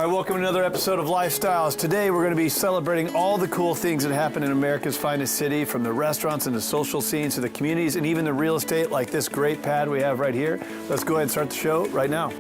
All right, welcome to another episode of Lifestyles. Today we're going to be celebrating all the cool things that happen in America's finest city, from the restaurants and the social scenes to the communities and even the real estate, like this great pad we have right here. Let's go ahead and start the show right now.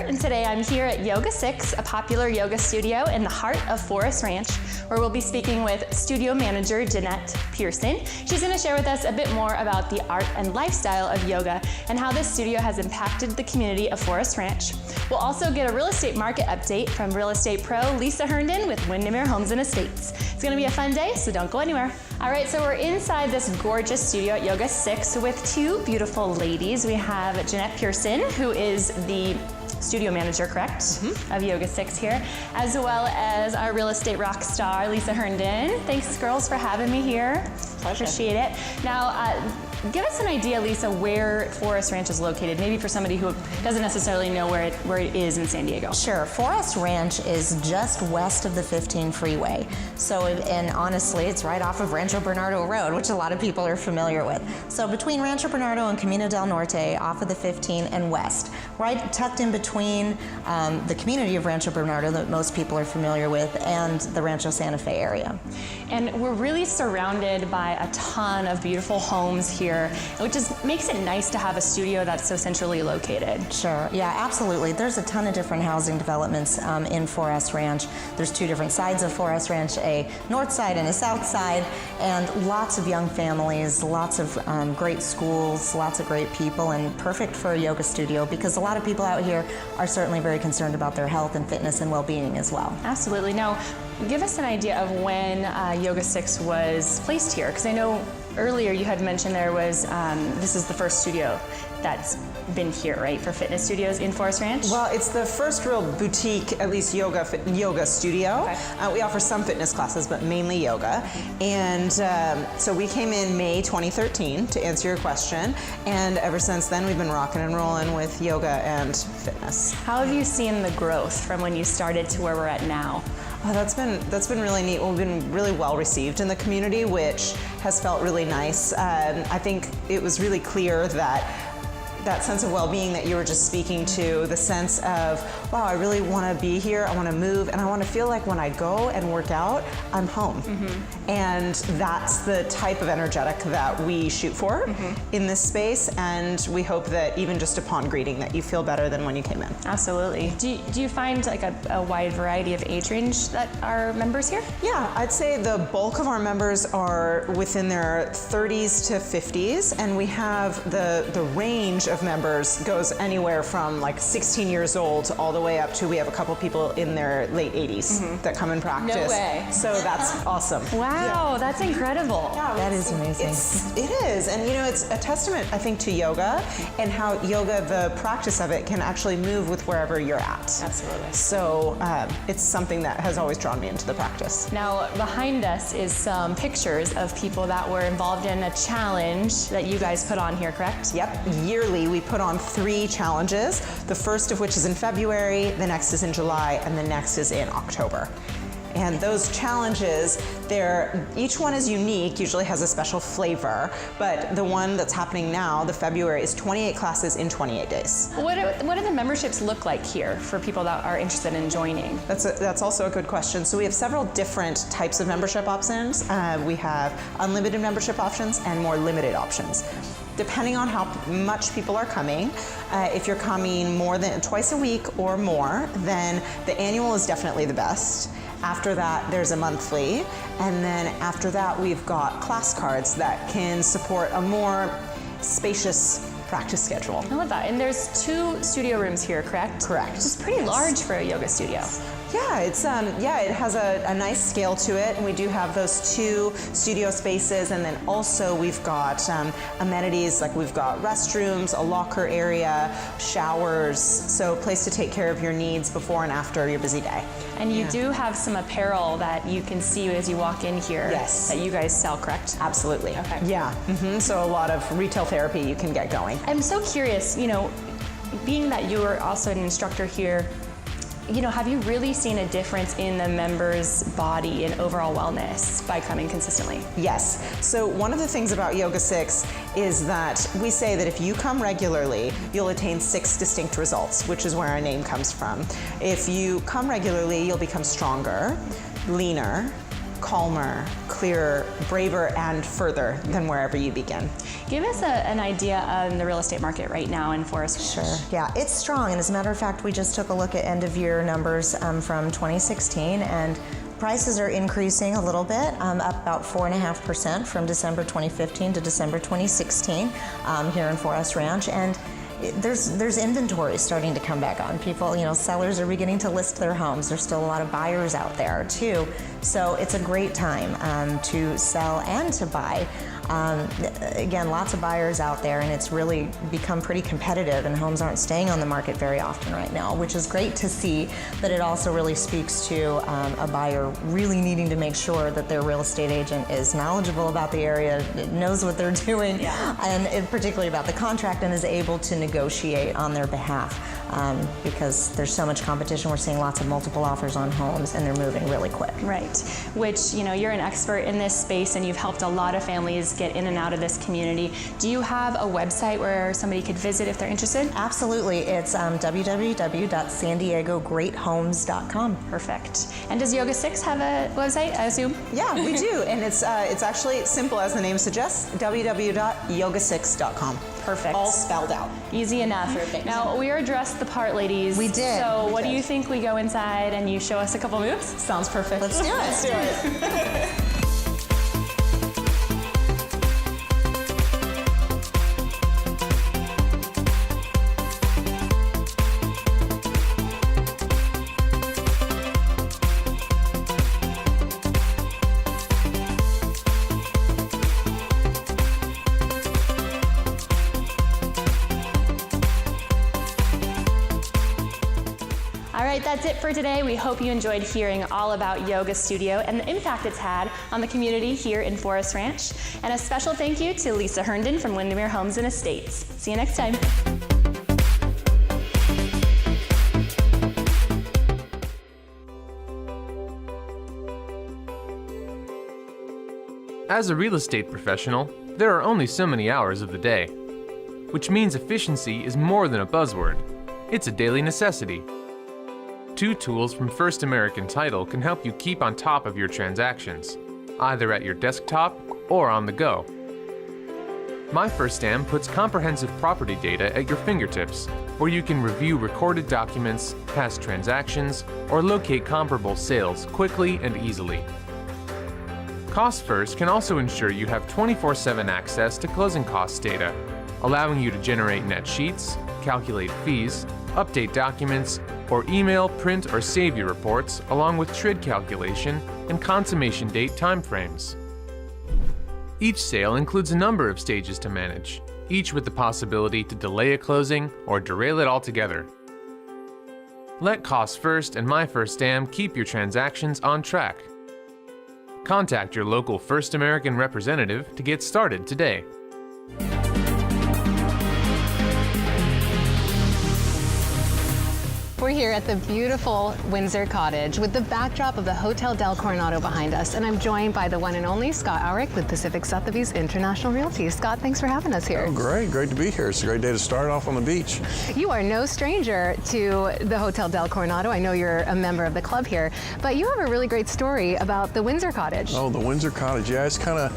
And today I'm here at Yoga 6, a popular yoga studio in the heart of Forest Ranch, where we'll be speaking with studio manager Jeanette Pearson. She's going to share with us a bit more about the art and lifestyle of yoga and how this studio has impacted the community of Forest Ranch. We'll also get a real estate market update from real estate pro Lisa Herndon with Windermere Homes and Estates. It's going to be a fun day, so don't go anywhere. All right, so we're inside this gorgeous studio at Yoga 6 with two beautiful ladies. We have Jeanette Pearson, who is the studio manager, correct, of Yoga 6 here, as well as our real estate rock star, Lisa Herndon. Thanks, girls, for having me here. Pleasure. Appreciate it. Now, give us an idea, Lisa, where Forest Ranch is located, maybe for somebody who doesn't necessarily know where it is in San Diego. Sure. Forest Ranch is just west of the 15 freeway. So, and honestly, it's right off of Rancho Bernardo Road, which a lot of people are familiar with. So between Rancho Bernardo and Camino del Norte, off of the 15 and west, right tucked in between the community of Rancho Bernardo that most people are familiar with and the Rancho Santa Fe area. And we're really surrounded by a ton of beautiful homes here, which just makes it nice to have a studio that's so centrally located. Sure, yeah, absolutely. There's a ton of different housing developments in Forest Ranch. There's two different sides of Forest Ranch, a north side and a south side, and lots of young families, lots of great schools, lots of great people, and perfect for a yoga studio because a lot of people out here are certainly very concerned about their health and fitness and well-being as well. Absolutely. Now, give us an idea of when Yoga 6 was placed here, because I know earlier you had mentioned there was, this is the first studio that's been here, right, for fitness studios in Forest Ranch? Well, it's the first real boutique, at least yoga studio. Okay. We offer some fitness classes, but mainly yoga. And so we came in May 2013, to answer your question, and ever since then we've been rocking and rolling with yoga and fitness. How have you seen the growth from when you started to where we're at now? Oh, that's been really neat. We've been really well received in the community, which has felt really nice. I think it was really clear that sense of well-being that you were just speaking to, the sense of, wow, I really want to be here, I want to move, and I want to feel like when I go and work out, I'm home. And that's the type of energetic that we shoot for in this space, and we hope that even just upon greeting that you feel better than when you came in. Absolutely. Do you find like a wide variety of age range that are members here? Yeah, I'd say the bulk of our members are within their 30s to 50s, and we have the range of members goes anywhere from like 16 years old all the way up to, we have a couple people in their late 80s that come and practice. No way. So that's awesome. Wow, that's incredible. Yeah, That is amazing. It is, and you know, it's a testament, I think, to yoga and how yoga, the practice of it, can actually move with wherever you're at. Absolutely. So it's something that has always drawn me into the practice. Now, behind us is some pictures of people that were involved in a challenge that you guys put on here, correct? Yep, yearly we put on 3 challenges, the first of which is in February, the next is in July, and the next is in October. And those challenges, each one is unique, usually has a special flavor, but the one that's happening now, the February, is 28 classes in 28 days. What do the memberships look like here for people that are interested in joining? That's also a good question. So we have several different types of membership options. We have unlimited membership options and more limited options. Depending on how much people are coming, if you're coming more than twice a week or more, then the annual is definitely the best. After that, there's a monthly, and then after that, we've got class cards that can support a more spacious practice schedule. I love that. And there's 2 studio rooms here, correct? Correct. Which is pretty large for a yoga studio. Yeah, it has a nice scale to it, and we do have those 2 studio spaces, and then also we've got amenities, like we've got restrooms, a locker area, showers, so a place to take care of your needs before and after your busy day. And you do have some apparel that you can see as you walk in here. Yes. That you guys sell, correct? Absolutely. Okay. Yeah. So a lot of retail therapy you can get going. I'm so curious, being that you are also an instructor here, have you really seen a difference in the members' body and overall wellness by coming consistently? Yes. So one of the things about Yoga 6 is that we say that if you come regularly, you'll attain 6 distinct results, which is where our name comes from. If you come regularly, you'll become stronger, leaner, calmer, clearer, braver, and further than wherever you begin. Give us an idea on the real estate market right now in Forest Ranch. Sure. Yeah, it's strong. And as a matter of fact, we just took a look at end of year numbers from 2016, and prices are increasing a little bit, up about 4.5% from December 2015 to December 2016 here in Forest Ranch. And there's inventory starting to come back on. People, sellers are beginning to list their homes. There's still a lot of buyers out there too. So it's a great time to sell and to buy. Again, lots of buyers out there, and it's really become pretty competitive, and homes aren't staying on the market very often right now, which is great to see, but it also really speaks to a buyer really needing to make sure that their real estate agent is knowledgeable about the area, knows what they're doing, and particularly about the contract, and is able to negotiate on their behalf. Because there's so much competition, we're seeing lots of multiple offers on homes, and they're moving really quick. Right, which, you're an expert in this space, and you've helped a lot of families get in and out of this community. Do you have a website where somebody could visit if they're interested? Absolutely. It's www.sandiegogreathomes.com. Perfect. And does Yoga 6 have a website, I assume? Yeah, we do, and it's actually simple as the name suggests, www.yoga6.com. Perfect. All spelled out. Easy enough. Perfect. Now, we are dressed the part, ladies. We did. So We what did. do you think we go inside and you show us a couple moves? Sounds perfect. Let's do it. Let's do it. All right, that's it for today. We hope you enjoyed hearing all about Yoga Studio and the impact it's had on the community here in Forest Ranch. And a special thank you to Lisa Herndon from Windermere Homes and Estates. See you next time. As a real estate professional, there are only so many hours of the day, which means efficiency is more than a buzzword. It's a daily necessity. 2 tools from First American Title can help you keep on top of your transactions, either at your desktop or on the go. My First Am puts comprehensive property data at your fingertips, where you can review recorded documents, past transactions, or locate comparable sales quickly and easily. Cost First can also ensure you have 24/7 access to closing costs data, allowing you to generate net sheets, calculate fees, update documents, or email, print, or save your reports, along with TRID calculation and consummation date timeframes. Each sale includes a number of stages to manage, each with the possibility to delay a closing or derail it altogether. Let Cost First and My First Am keep your transactions on track. Contact your local First American representative to get started today. We're here at the beautiful Windsor Cottage with the backdrop of the Hotel del Coronado behind us, and I'm joined by the one and only Scott Aurich with Pacific Sotheby's International Realty. Scott, thanks for having us here. Oh, great to be here. It's a great day to start off on the beach. You are no stranger to the Hotel del Coronado. I know you're a member of the club here, but you have a really great story about the Windsor Cottage. Oh, the Windsor Cottage. Yeah, it's kind of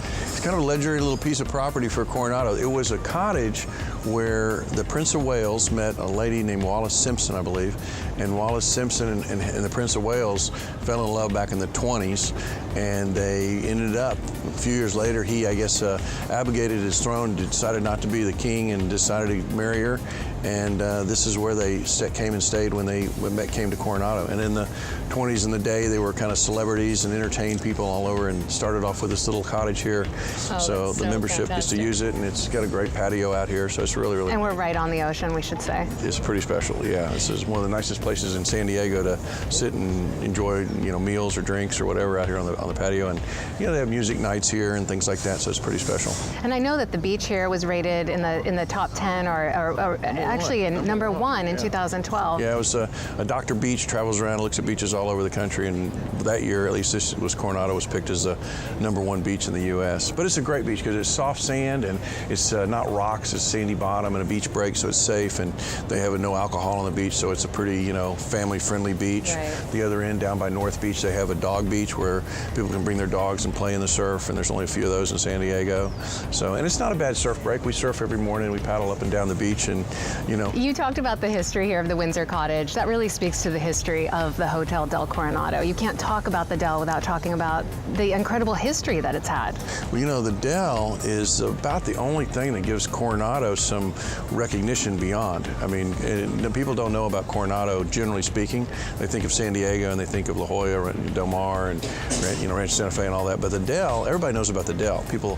a legendary little piece of property for Coronado. It was a cottage where the Prince of Wales met a lady named Wallis Simpson, I believe, and Wallis Simpson and the Prince of Wales fell in love back in the 20s, and they ended up, a few years later, he, I guess, abdicated his throne, decided not to be the king, and decided to marry her, and this is where they came and stayed when they came to Coronado. And in the 20s and the day, they were kind of celebrities and entertained people all over, and started off with this little cottage here. So the membership gets to use it, and it's got a great patio out here, so it's really, really And we're right on the ocean, we should say. It's pretty special, yeah. This is one of the nicest places in San Diego to sit and enjoy, meals or drinks or whatever out here on the patio. And they have music nights here and things like that, so it's pretty special. And I know that the beach here was rated in the top 10 or actually in number 1 in 2012. Yeah, it was a Dr. Beach travels around and looks at beaches all over the country, and that year, at least this was Coronado, was picked as the #1 beach in the U.S. But it's a great beach because it's soft sand and it's not rocks, it's sandy bottom and a beach break, so it's safe, and they have a no alcohol on the beach, so it's a pretty, family-friendly beach. Right. The other end, down by North Beach, they have a dog beach where people can bring their dogs and play in the surf, and there's only a few of those in San Diego. So, and it's not a bad surf break. We surf every morning, we paddle up and down the beach, and You talked about the history here of the Windsor Cottage. That really speaks to the history of the Hotel del Coronado. You can't talk about the Del without talking about the incredible history that it's had. Well, the Del is about the only thing that gives Coronado some recognition beyond. I mean, people don't know about Coronado, generally speaking. They think of San Diego and they think of La Jolla, Del Mar, and Rancho Santa Fe and all that. But the Del, everybody knows about the Del. People,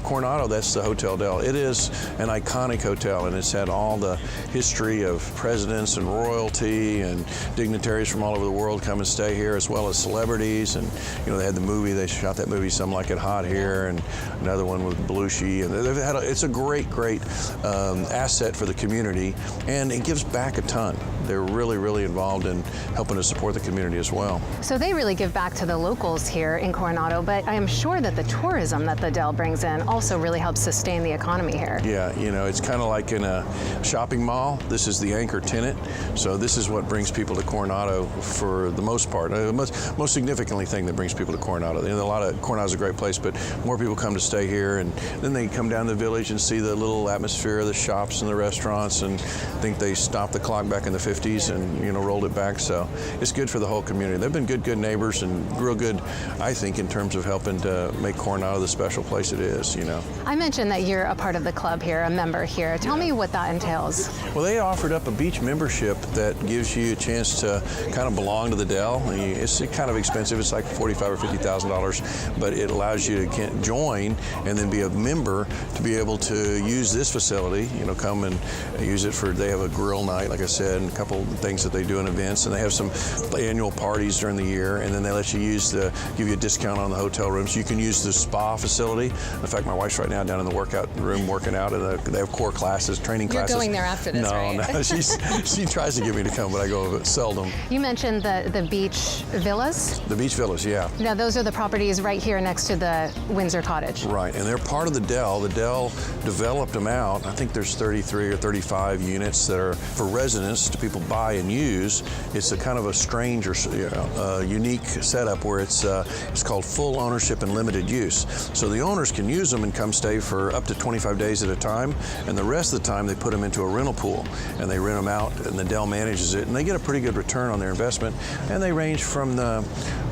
Coronado, that's the Hotel Del. It is an iconic hotel, and it's had all the history of presidents and royalty and dignitaries from all over the world come and stay here, as well as celebrities. And they had the movie, they shot that movie Some Like It Hot here, and another one with Belushi. And they've had it's a great asset for the community, and it gives back a ton. They're really, really involved in helping to support the community as well. So they really give back to the locals here in Coronado, but I am sure that the tourism that the Del brings in also really helps sustain the economy here. Yeah, it's kind of like in a shopping mall. This is the anchor tenant, so this is what brings people to Coronado for the most part. The most significantly thing that brings people to Coronado. Coronado's a great place, but more people come to stay here, and then they come down to the village and see the little atmosphere of the shops and the restaurants, and think they stopped the clock back in the 50s and rolled it back. So it's good for the whole community. They've been good neighbors, and real good, I think, in terms of helping to make Coronado the special place it is. I mentioned that you're a part of the club here, a member here. Tell me what that entails. Well, they offered up a beach membership that gives you a chance to kind of belong to the Del. It's kind of expensive. It's like $45,000 or $50,000, but it allows you to join and then be a member to be able to use this facility. Come and use it they have a grill night, like I said, and a couple of things that they do in events, and they have some annual parties during the year, and then they let you give you a discount on the hotel rooms. You can use the spa facility. In fact, my wife's right now down in the workout room working out, and they have core classes, training classes. You're going there after this, right? No, she tries to get me to come, but I go seldom. You mentioned the beach villas? The beach villas, yeah. Now, those are the properties right here next to the Windsor Cottage. Right, and they're part of the Del. The Del developed them out. I think there's 33 or 35 units that are for residents to people buy and use. It's a kind of a strange or unique setup where it's called full ownership and limited use. So the owners can use them and come stay for up to 25 days at a time, and the rest of the time they put them into a rental pool, and they rent them out, and the Del manages it, and they get a pretty good return on their investment, and they range from the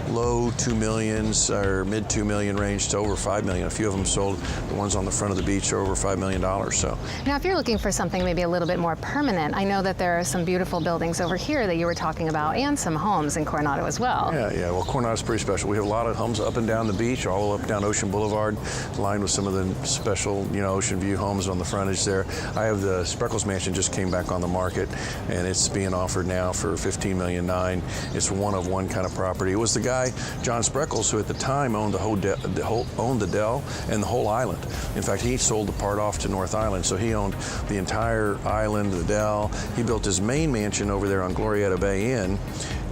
low $2 million or mid $2 million range to over $5 million. A few of them sold, the ones on the front of the beach, are over $5 million. So now, if you're looking for something maybe a little bit more permanent, I know that there are some beautiful buildings over here that you were talking about, and some homes in Coronado as well. Yeah. Well, Coronado's pretty special. We have a lot of homes up and down the beach, all up down Ocean Boulevard, lined with some of the special, ocean view homes on the frontage there. I have the Spreckles Mansion, just came back on the market, and it's being offered now for $15.9 million. It's one of one kind of property. It was the guy, John Spreckles, who at the time owned the Del and the whole island. In fact, he sold the part off to North Island, so he owned the entire island, the Del. He built his main mansion over there on Glorieta Bay Inn,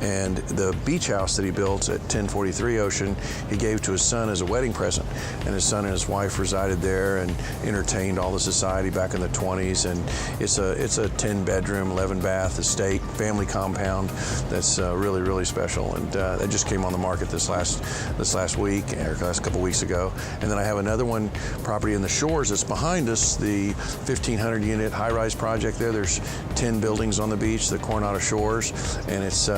and the beach house that he built at 1043 Ocean, he gave to his son as a wedding present. And his son and his wife resided there and entertained all the society back in the 20s. And it's a 10-bedroom, 11-bath estate, family compound that's really, really special. And that just came on the market this last week, or last couple weeks ago. And then I have another one, property in the Shores that's behind us, the 1,500-unit high-rise project there. There's 10 buildings on the beach, the Coronado Shores, and it's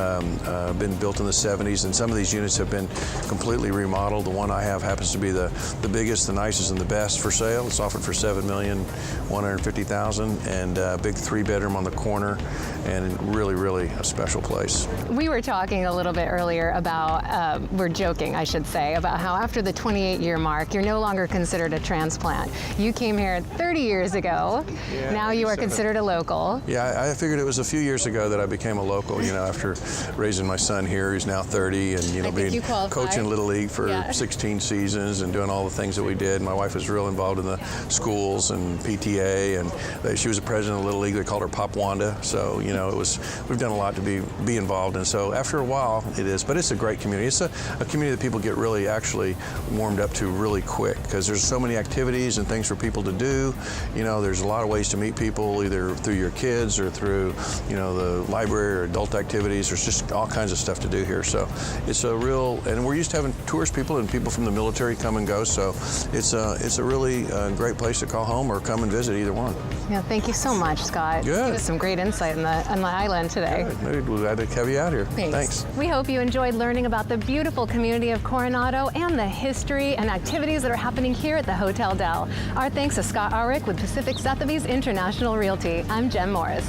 been built in the 70s, and some of these units have been completely remodeled. The one I have happens to be the biggest, the nicest, and the best for sale. It's offered for $7,150,000, and a big 3-bedroom on the corner, and really, really a special place. We were talking a little bit earlier about, we're joking, I should say, about how after the 28-year mark, you're no longer considered a transplant. You came here 30 years ago. Yeah, now you are considered a local. Yeah, I figured it was a few years ago that I became a local, you know, after raising my son here, who's now 30, and, you know, being coaching Little League for 16 seasons and doing all the things that we did. My wife was real involved in the schools and PTA, and she was the president of Little League. They called her Pop Wanda. So, you know, we've done a lot to be involved. And so after a while, it is. But it's a great community. It's a community that people get really actually warmed up to really quick, because there's so many activities and things for people to do. You know, there's a lot of ways to meet people, either through your kids or through, you know, the library or adult activities. There's just all kinds of stuff to do here. So it's a real, and we're used to having tourist people and people from the military come and go. So it's a really great place to call home or come and visit, either one. Yeah, thank you so much, Scott. Good. Give us some great insight on the island today. Good. We're glad to have you out here. Thanks. We hope you enjoyed learning about the beautiful community of Coronado and the history and activities that are happening here at the Hotel Del. Our thanks to Scott Aurich with Pacific Sotheby's International Realty. I'm Jen Morris.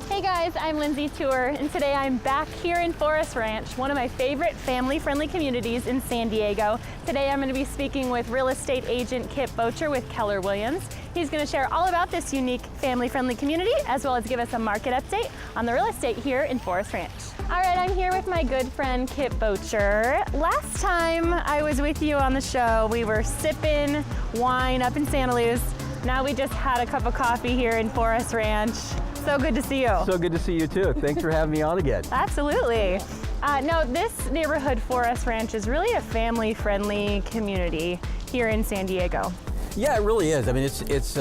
Hey guys, I'm Lindsay Tour, and today I'm back here in Forest Ranch, one of my favorite family-friendly communities in San Diego. Today I'm going to be speaking with real estate agent Kip Boatcher with Keller Williams. He's going to share all about this unique family-friendly community, as well as give us a market update on the real estate here in Forest Ranch. All right, I'm here with my good friend Kip Boatcher. Last time I was with you on the show, we were sipping wine up in Santa Luz. Now we just had a cup of coffee here in Forest Ranch. So good to see you. So good to see you too. Thanks for having me on again. Absolutely. No, this neighborhood, Forest Ranch, is really a family-friendly community here in San Diego. Yeah, it really is. I mean, it's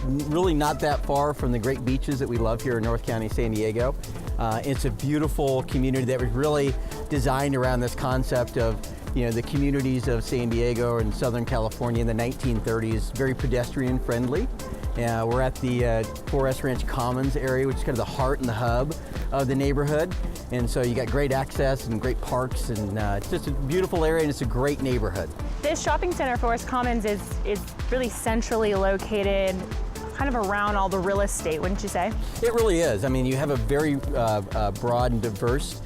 really not that far from the great beaches that we love here in North County, San Diego. It's a beautiful community that was really designed around this concept of, you know, the communities of San Diego and Southern California in the 1930s, very pedestrian friendly. We're at the Forest Ranch Commons area, which is kind of the heart and the hub of the neighborhood. And so you got great access and great parks, and it's just a beautiful area, and it's a great neighborhood. This shopping center, Forest Commons, is really centrally located, kind of around all the real estate, wouldn't you say? It really is. I mean, you have a very broad and diverse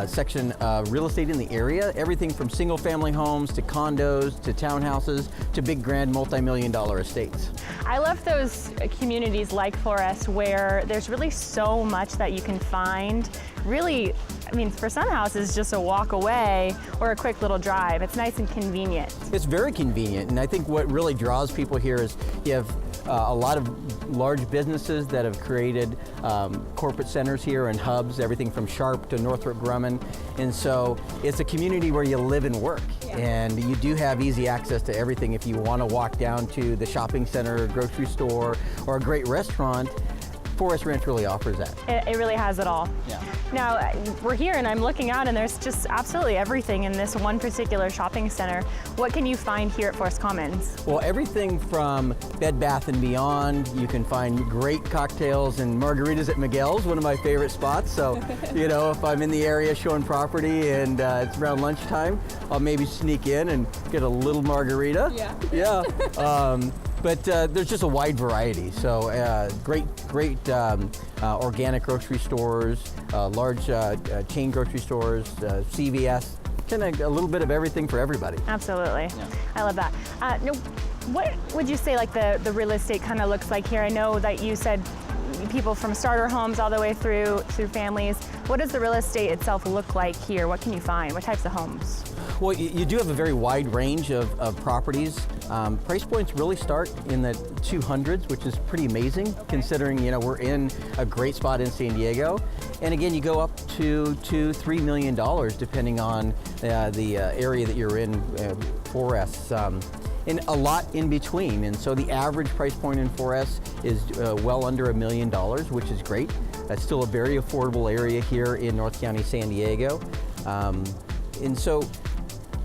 section of real estate in the area. Everything from single family homes to condos to townhouses to big grand multi-million-dollar estates. I love those communities like Forest where there's really so much that you can find. Really, I mean, for some houses, just a walk away or a quick little drive. It's nice and convenient. It's very convenient, and I think what really draws people here is you have a lot of large businesses that have created corporate centers here and hubs, everything from Sharp to Northrop Grumman. And so it's a community where you live and work. Yeah. And you do have easy access to everything. If you want to walk down to the shopping center, grocery store, or a great restaurant, Forest Ranch really offers that. It really has it all. Yeah. Now, we're here and I'm looking out and there's just absolutely everything in this one particular shopping center. What can you find here at Forest Commons? Well, everything from Bed Bath & Beyond. You can find great cocktails and margaritas at Miguel's, one of my favorite spots. So, you know, if I'm in the area showing property and it's around lunchtime, I'll maybe sneak in and get a little margarita. Yeah. But there's just a wide variety. So great organic grocery stores, large chain grocery stores, CVS, kind of a little bit of everything for everybody. Absolutely. Yeah. I love that. No, what would you say like the real estate kind of looks like here? I know that you said people from starter homes all the way through families. What does the real estate itself look like here? What can you find? What types of homes? Well, you do have a very wide range of properties. Price points really start in the 200s, which is pretty amazing considering, you know, we're in a great spot in San Diego. And again, you go up to $3 million depending on the area that you're in, Forest. And a lot in between. And so the average price point in 4S is well under $1 million, which is great. That's still a very affordable area here in North County, San Diego. And so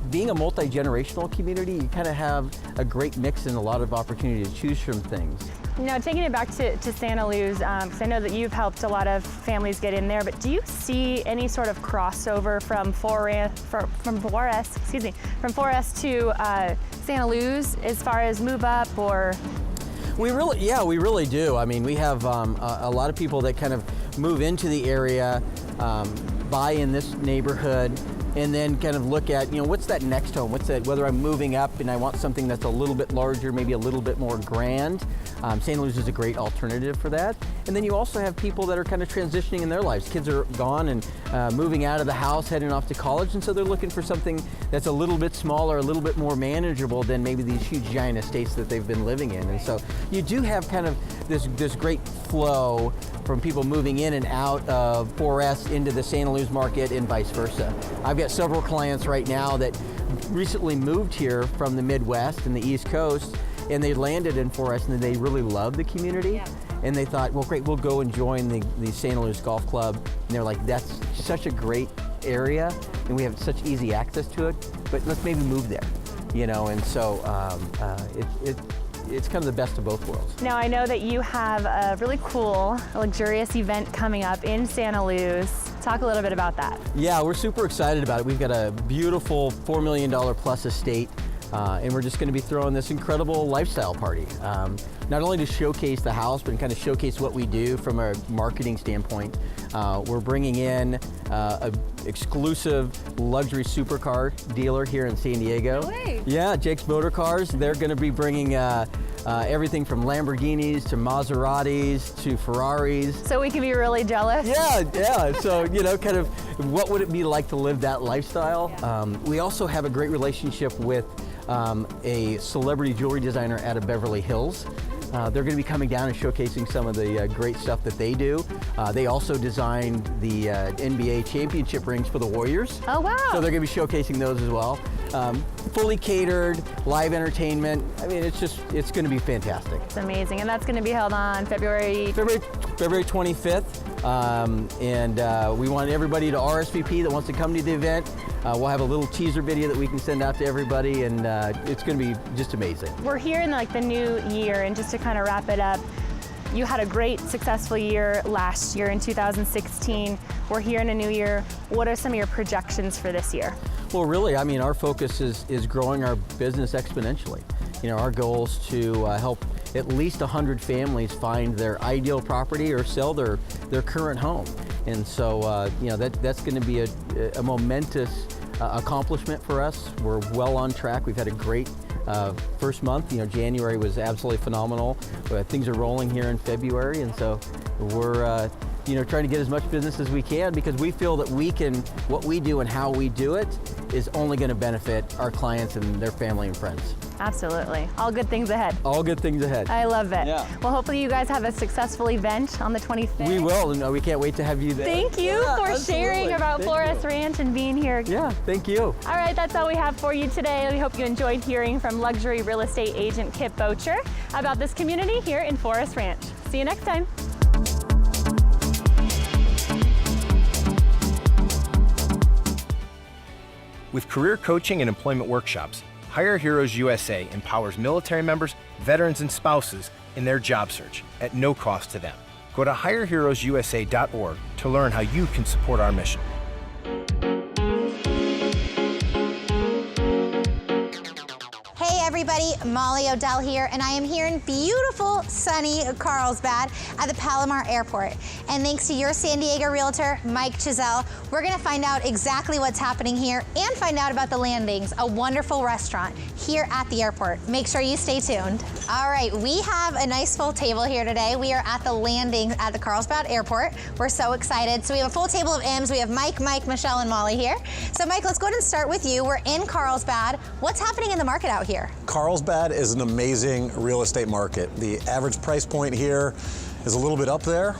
being a multi-generational community, you kind of have a great mix and a lot of opportunity to choose from things. Now, taking it back to Santa Luz, because I know that you've helped a lot of families get in there, but do you see any sort of crossover from Forest to Santa Luz as far as move up or? We really do. I mean, we have a lot of people that kind of move into the area, buy in this neighborhood, and then kind of look at, what's that next home? What's that, whether I'm moving up and I want something that's a little bit larger, maybe a little bit more grand. Santa Luz is a great alternative for that. And then you also have people that are kind of transitioning in their lives. Kids are gone and moving out of the house, heading off to college, and so they're looking for something that's a little bit smaller, a little bit more manageable than maybe these huge giant estates that they've been living in. And so you do have kind of this great flow from people moving in and out of 4S into the Santa Luz market and vice versa. I've got several clients right now that recently moved here from the Midwest and the East Coast, and they landed in 4S and they really love the community. Yeah. And they thought, well, great, we'll go and join the Santa Luz Golf Club. And they're like, that's such a great area and we have such easy access to it, but let's maybe move there, and so it's kind of the best of both worlds. Now, I know that you have a really cool, luxurious event coming up in Santa Luz. Talk a little bit about that. Yeah, we're super excited about it. We've got a beautiful $4 million plus estate, and we're just going to be throwing this incredible lifestyle party. Not only to showcase the house, but kind of showcase what we do from a marketing standpoint. We're bringing in an exclusive luxury supercar dealer here in San Diego. Really? Yeah, Jake's Motor Cars. They're going to be bringing everything from Lamborghinis to Maseratis to Ferraris. So we can be really jealous? Yeah. So, kind of what would it be like to live that lifestyle? Yeah. We also have a great relationship with a celebrity jewelry designer out of Beverly Hills. They're going to be coming down and showcasing some of the great stuff that they do. They also designed the NBA championship rings for the Warriors. Oh, wow. So they're going to be showcasing those as well. Fully catered, live entertainment. I mean, it's going to be fantastic. It's amazing. And that's going to be held on February 25th. And we want everybody to RSVP that wants to come to the event. We'll have a little teaser video that we can send out to everybody, and it's going to be just amazing. We're here in the new year, and just to kind of wrap it up, you had a great, successful year last year in 2016. We're here in a new year. What are some of your projections for this year? Well, really, I mean, our focus is growing our business exponentially. Our goal is to help at least 100 families find their ideal property or sell their current home. And so, that's going to be a momentous accomplishment for us. We're well on track. We've had a great first month. January was absolutely phenomenal. Things are rolling here in February, and so we're trying to get as much business as we can, because we feel that what we do and how we do it is only going to benefit our clients and their family and friends. Absolutely. All good things ahead. All good things ahead. I love it. Yeah. Well, hopefully you guys have a successful event on the 25th. We will. No, we can't wait to have you there. Thank you for sharing about 4S Ranch and being here. Yeah, thank you. All right, that's all we have for you today. We hope you enjoyed hearing from luxury real estate agent Kip Boatcher about this community here in 4S Ranch. See you next time. With career coaching and employment workshops, Hire Heroes USA empowers military members, veterans, and spouses in their job search at no cost to them. Go to hireheroesusa.org to learn how you can support our mission. Hey everybody, Molly Odell here, and I am here in beautiful, sunny Carlsbad at the Palomar Airport. And thanks to your San Diego realtor, Mike Chisel, we're gonna find out exactly what's happening here and find out about the Landings, a wonderful restaurant here at the airport. Make sure you stay tuned. All right, we have a nice full table here today. We are at the Landings at the Carlsbad Airport. We're so excited. So we have a full table of M's. We have Mike, Michele, and Molly here. So Mike, let's go ahead and start with you. We're in Carlsbad. What's happening in the market out here? Carlsbad is an amazing real estate market. The average price point here is a little bit up there.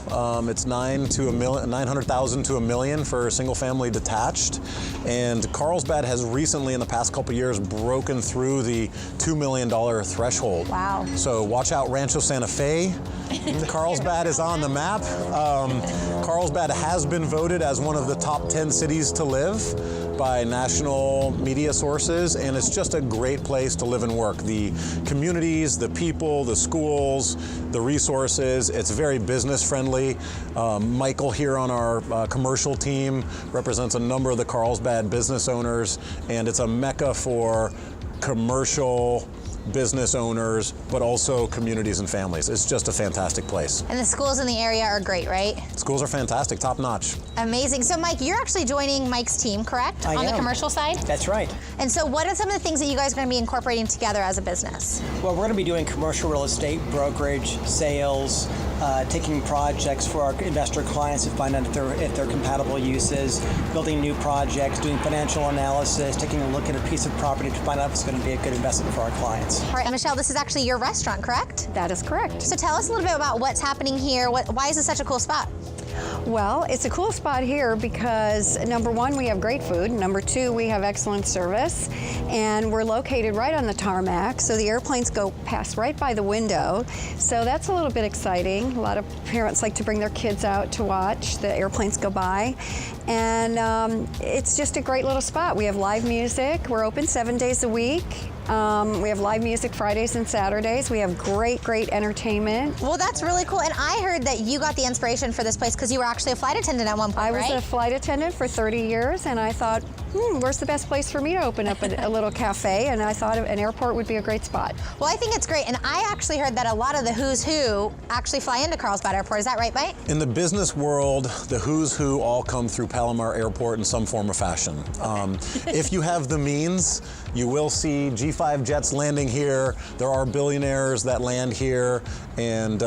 It's $900,000 to $1 million for a single family detached. And Carlsbad has recently, in the past couple years, broken through the $2 million threshold. Wow. So watch out, Rancho Santa Fe. Carlsbad is on the map. Carlsbad has been voted as one of the top 10 cities to live by national media sources, and it's just a great place to live and work. The communities, the people, the schools, the resources, it's very business friendly. Michael here on our commercial team represents a number of the Carlsbad business owners, and it's a mecca for commercial business owners, but also communities and families. It's just a fantastic place. And the schools in the area are great, right? Schools are fantastic, top notch. Amazing. So Mike, you're actually joining Mike's team, correct? I On am. the commercial side? That's right. And so what are some of the things that you guys are going to be incorporating together as a business? Well, we're going to be doing commercial real estate, brokerage, sales, taking projects for our investor clients to find out if they're compatible uses, building new projects, doing financial analysis, taking a look at a piece of property to find out if it's going to be a good investment for our clients. All right, Michele, this is actually your restaurant, correct? That is correct. So tell us a little bit about what's happening here. Why is this such a cool spot? Well, it's a cool spot here because number one, we have great food. Number two, we have excellent service. And we're located right on the tarmac, so the airplanes pass right by the window. So that's a little bit exciting. A lot of parents like to bring their kids out to watch the airplanes go by. And it's just a great little spot. We have live music. We're open 7 days a week. We have live music Fridays and Saturdays. We have great entertainment. Well, that's really cool. And I heard that you got the inspiration for this place because you were actually a flight attendant at one point, I was right? a flight attendant for 30 years, and I thought, where's the best place for me to open up a little cafe? And I thought an airport would be a great spot. Well, I think it's great. And I actually heard that a lot of the who's who actually fly into Carlsbad Airport. Is that right, Mike? In the business world, the who's who all come through Palomar Airport in some form or fashion. If you have the means, you will see G5 jets landing here. There are billionaires that land here and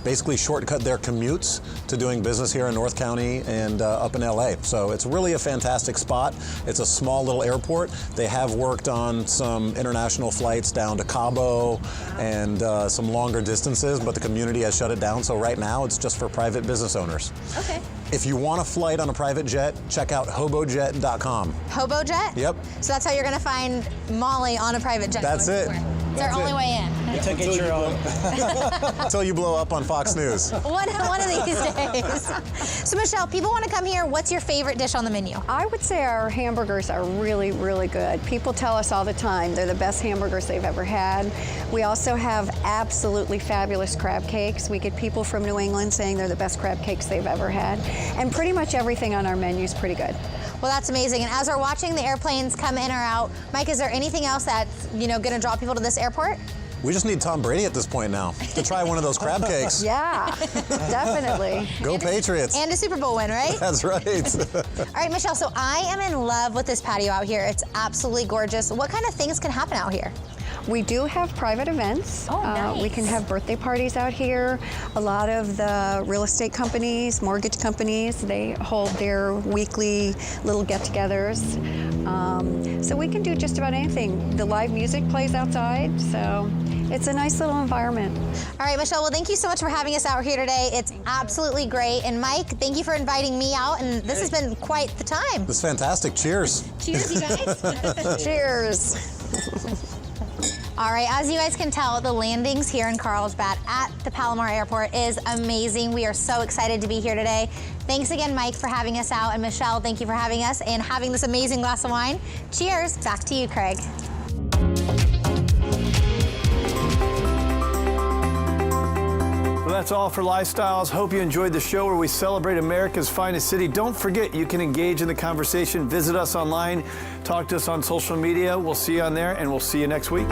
basically shortcut their commutes to doing business here in North County and up in LA. So it's really a fantastic spot. It's a small little airport. They have worked on some international flights down to Cabo and some longer distances, but the community has shut it down. So right now it's just for private business owners. Okay. If you want a flight on a private jet, check out hobojet.com. Hobojet? Yep. So that's how you're going to find Molly on a private jet. That's it. It's our only way in. You took it your own. Until you blow up on Fox News. One of these days. So Michele, people want to come here. What's your favorite dish on the menu? I would say our hamburgers are really good. People tell us all the time they're the best hamburgers they've ever had. We also have absolutely fabulous crab cakes. We get people from New England saying they're the best crab cakes they've ever had. And pretty much everything on our menu is pretty good. Well, that's amazing. And as we're watching the airplanes come in or out, Mike, is there anything else that's, going to draw people to this airport? We just need Tom Brady at this point now to try one of those crab cakes. Yeah, definitely. Go Patriots. And a Super Bowl win, right? That's right. All right, Michele, so I am in love with this patio out here. It's absolutely gorgeous. What kind of things can happen out here? We do have private events. Oh, nice. We can have birthday parties out here. A lot of the real estate companies, mortgage companies, they hold their weekly little get-togethers. So we can do just about anything. The live music plays outside, so it's a nice little environment. All right, Michele, well, thank you so much for having us out here today. It's absolutely great. And Mike, thank you for inviting me out, and this has been quite the time. It's fantastic. Cheers. Cheers, you guys. Cheers. All right, as you guys can tell, the landings here in Carlsbad at the Palomar Airport is amazing. We are so excited to be here today. Thanks again, Mike, for having us out. And Michele, thank you for having us and having this amazing glass of wine. Cheers. Back to you, Craig. Well, that's all for Lifestyles. Hope you enjoyed the show where we celebrate America's finest city. Don't forget, you can engage in the conversation. Visit us online. Talk to us on social media. We'll see you on there, and we'll see you next week.